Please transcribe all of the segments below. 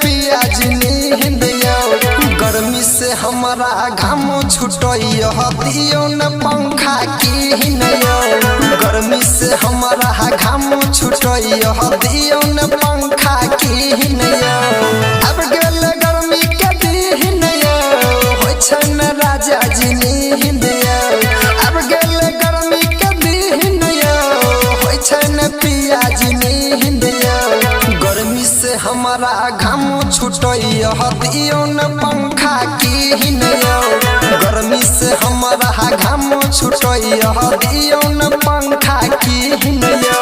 पियाज नींदियो गर्मी से हमारा घाम छुटइयो दियो न पंखा कीनियो गर्मी से हमारा घाम छुटइयो दियो न पंखा कीनियो अब गेल गर्मी के दिनियो होय छै न राजा जी नींदियो अब गेल गर्मी के दिनियो होय छै न पियाज नींदियो गर्मी से हमारा घाम छुटइयो दियो न पंखा कीनियो गर्मी से हमारा घाम छुटइयो दियो न पंखा कीनियो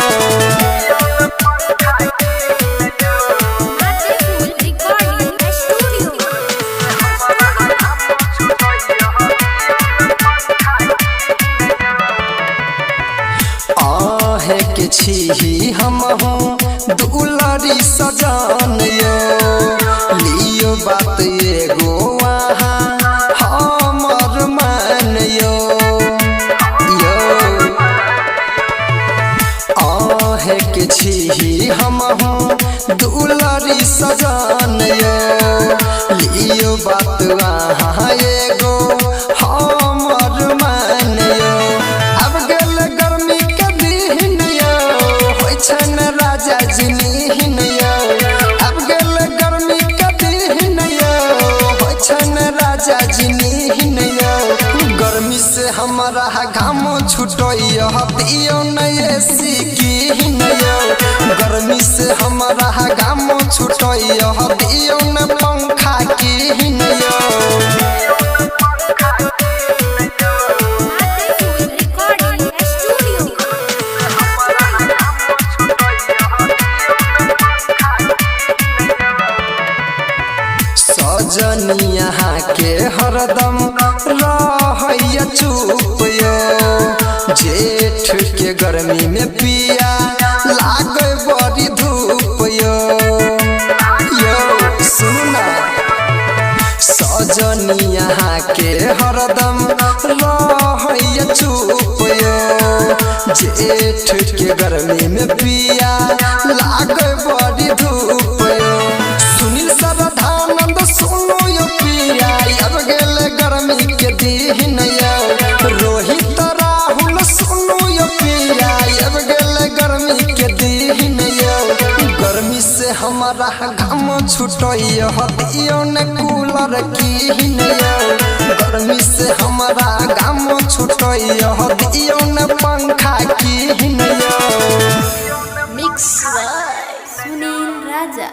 आहे के छी हम दुलारी सजान यो लियो बात एगो हमर मान यो आहे के छी हम दुलारी सजान यो लियो बात एगो हमर मान यो अब गेल गर्मी के दिन यो होय छै न राजा जी नींदियो अब गेल गर्मी के दिन यो होय छै न राजा जी नींदियो गर्मी से हमारा घाम छुटइयो दियो न एसी कीनियो गर्मी से हमारा घाम छुटइयो दियो न पंखा कीनियो सजनिया के हरदम रहैया चुप यो जेठ के गर्मी में पिया लागे बड़ी धूप यो सुना सजनिया के हरदम रहैया चुप यो जेठ के गर्मी में पिया लागे बड़ी धूप यो सुनील सरधानंद सुनो यो पिया अब गेल गर्मी के दिन यो रोहित राहुल सुनो यो पिया अब गेल गर्मी के दिन यो गर्मी से हमारा घाम छुटइयो दियो न कूलर कीनियो गर्मी से हमारा घाम छुटइयो दियो न पंखा कीनियो मिक्स बाय सुनील राजा।